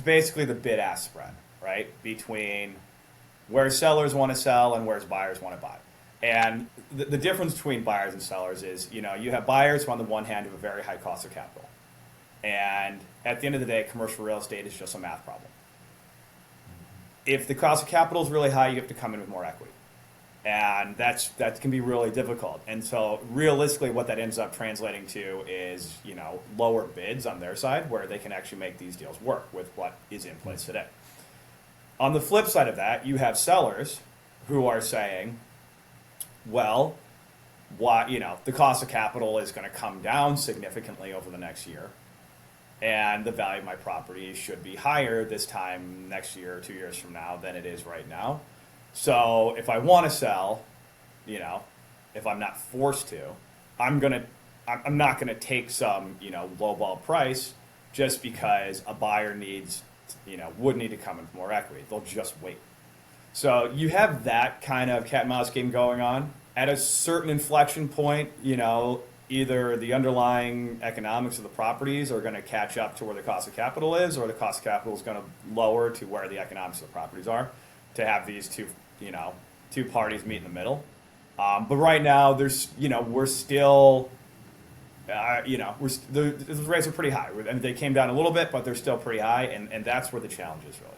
basically the bid-ask spread, right, between where sellers want to sell and where buyers want to buy. And the difference between buyers and sellers is, you have buyers who on the one hand have a very high cost of capital. And at the end of the day, commercial real estate is just a math problem. If the cost of capital is really high, you have to come in with more equity. And that can be really difficult. And so realistically, what that ends up translating to is, lower bids on their side where they can actually make these deals work with what is in place today. On the flip side of that, you have sellers who are saying, well, the cost of capital is going to come down significantly over the next year, and the value of my property should be higher this time next year or 2 years from now than it is right now. So if I want to sell, if I'm not forced to, I'm not gonna take some lowball price just because a buyer would need to come in with more equity. They'll just wait. So you have that kind of cat and mouse game going on. At a certain inflection point, either the underlying economics of the properties are going to catch up to where the cost of capital is, or the cost of capital is going to lower to where the economics of the properties are, to have these two parties meet in the middle. But right now, we're still, the rates are pretty high. I mean, they came down a little bit, but they're still pretty high, and that's where the challenge is really.